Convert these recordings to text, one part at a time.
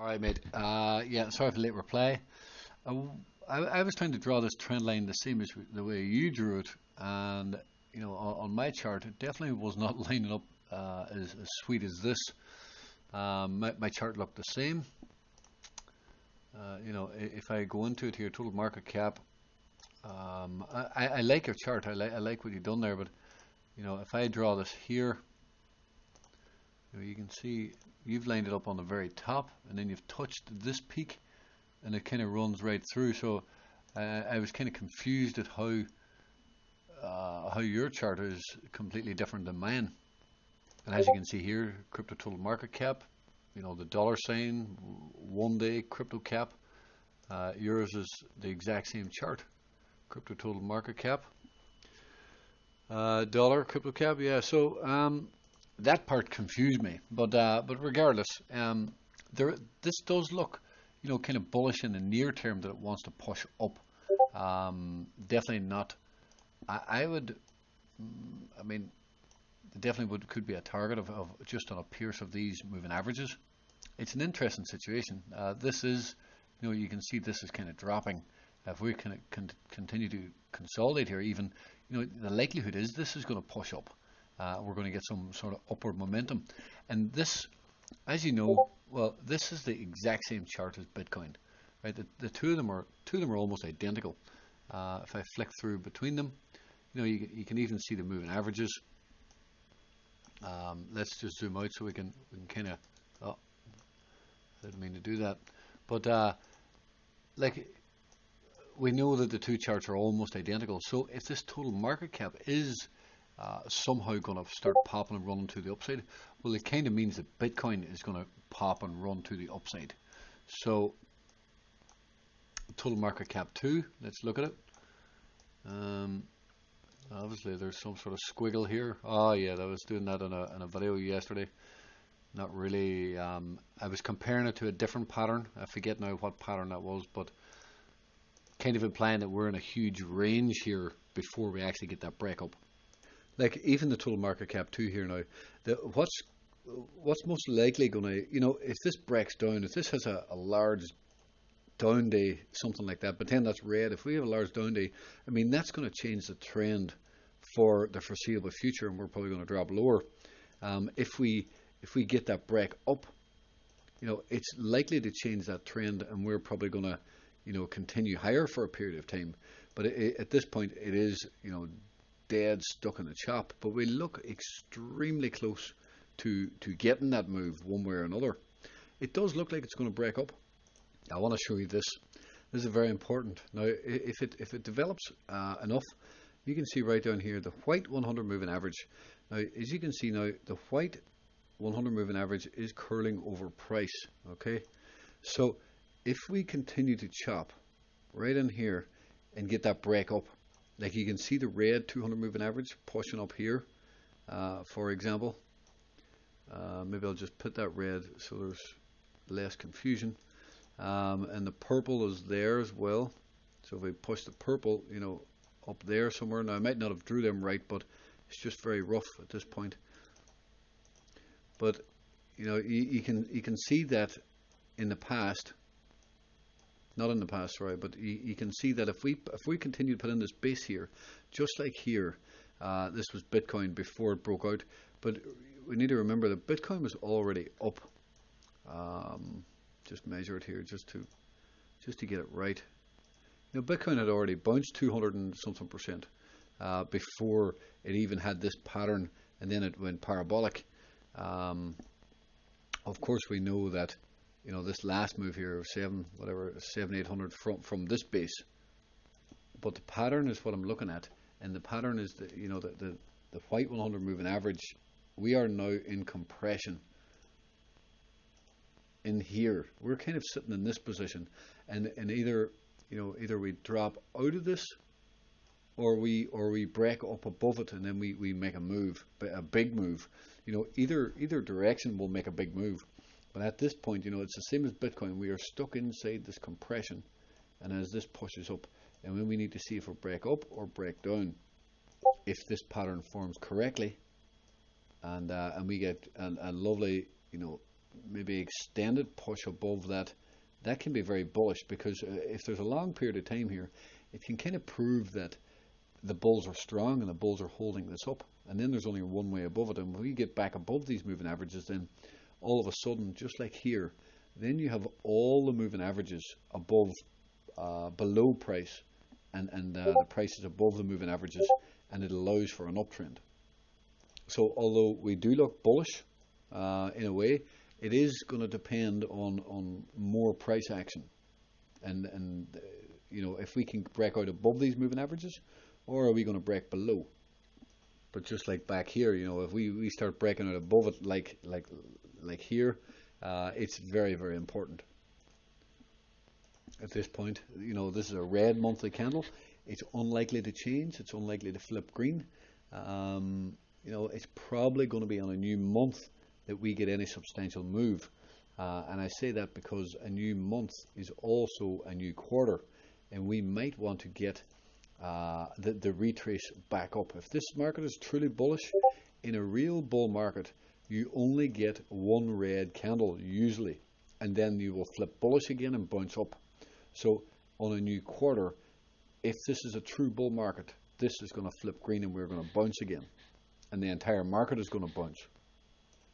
Alright, mate. Yeah, sorry for the late reply. I, I was trying to draw this trend line the same as the way you drew it, and on my chart, it definitely was not lining up as sweet as this. My chart looked the same. If I go into it here, total market cap. I like your chart. I like what you've done there, but if I draw this here, you can see you've lined it up on the very top, and then you've touched this peak, and it kind of runs right through. So I was kind of confused at how your chart is completely different than mine. And as you can see here, crypto total market cap, the dollar sign, 1 day crypto cap. Yours is the exact same chart, crypto total market cap, dollar crypto cap. Yeah, so that part confused me, but regardless, this does look, kind of bullish in the near term that it wants to push up. Definitely not. I mean, definitely could be a target of just on a pierce of these moving averages. It's an interesting situation. This is, you can see this is kind of dropping. If we can continue to consolidate here, even, the likelihood is this is going to push up. We're going to get some sort of upward momentum, and this, as you know, well, this is the exact same chart as Bitcoin, right? The two of them are almost identical. If I flick through between them, you can even see the moving averages. Let's just zoom out so we can kind of. Oh, I didn't mean to do that, but like, we know that the two charts are almost identical. So if this total market cap is somehow going to start popping and running to the upside, well, it kind of means that Bitcoin is going to pop and run to the upside. So total market cap 2, let's look at it. Obviously there's some sort of squiggle here. Oh yeah, I was doing that in a video yesterday. Not really. I was comparing it to a different pattern. I forget now what pattern that was, but kind of implying that we're in a huge range here before we actually get that break up. Like even the total market cap 2 here now, what's most likely going to, if this breaks down, if this has a large down day, something like that, pretend that's red, if we have a large down day, I mean, that's going to change the trend for the foreseeable future, and we're probably going to drop lower. If we get that break up, it's likely to change that trend, and we're probably going to continue higher for a period of time. But at this point, it is dead stuck in the chop, but we look extremely close to getting that move one way or another. It does look like it's going to break up. I want to show you this. This is very important. Now, if it develops enough, you can see right down here the white 100 moving average. Now, as you can see now, the white 100 moving average is curling over price. Okay, so if we continue to chop right in here and get that break up, like you can see the red 200 moving average pushing up here, for example. Maybe I'll just put that red so there's less confusion. And the purple is there as well. So if we push the purple, up there somewhere. Now I might not have drew them right, but it's just very rough at this point. But you can see that in the past. Not in the past, sorry, but you can see that if we continue to put in this base here, just like here, this was Bitcoin before it broke out, but we need to remember that Bitcoin was already up. Just measure it here, just to get it right. Bitcoin had already bounced 200 and something percent before it even had this pattern, and then it went parabolic. Of course, we know that. This last move here of 700-800 from this base, but the pattern is what I'm looking at, and the pattern is the white 100 moving average. We are now in compression in here. We're kind of sitting in this position, and either we drop out of this, or we break up above it, and then we make a move, a big move. Either direction will make a big move. But at this point, it's the same as Bitcoin. We are stuck inside this compression, and as this pushes up, and then we need to see if we break up or break down. If this pattern forms correctly, and we get a lovely, maybe extended push above that, that can be very bullish, because if there's a long period of time here, it can kind of prove that the bulls are strong and the bulls are holding this up. And then there's only one way above it. And when we get back above these moving averages, then all of a sudden, just like here, then you have all the moving averages above, below price, and the price is above the moving averages, and it allows for an uptrend. So although we do look bullish in a way, it is going to depend on more price action, and you know, if we can break out above these moving averages, or are we going to break below? But just like back here, you know, if we start breaking out above it, like here, it's very, very important. At this point, you know, this is a red monthly candle. It's unlikely to change. It's unlikely to flip green. You know, it's probably going to be on a new month that we get any substantial move. And I say that because a new month is also a new quarter, and we might want to get the retrace back up. If this market is truly bullish, in a real bull market, you only get one red candle usually, and then you will flip bullish again and bounce up. So on a new quarter, if this is a true bull market, this is going to flip green and we're going to bounce again, and the entire market is going to bounce.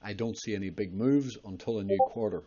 I don't see any big moves until a new quarter.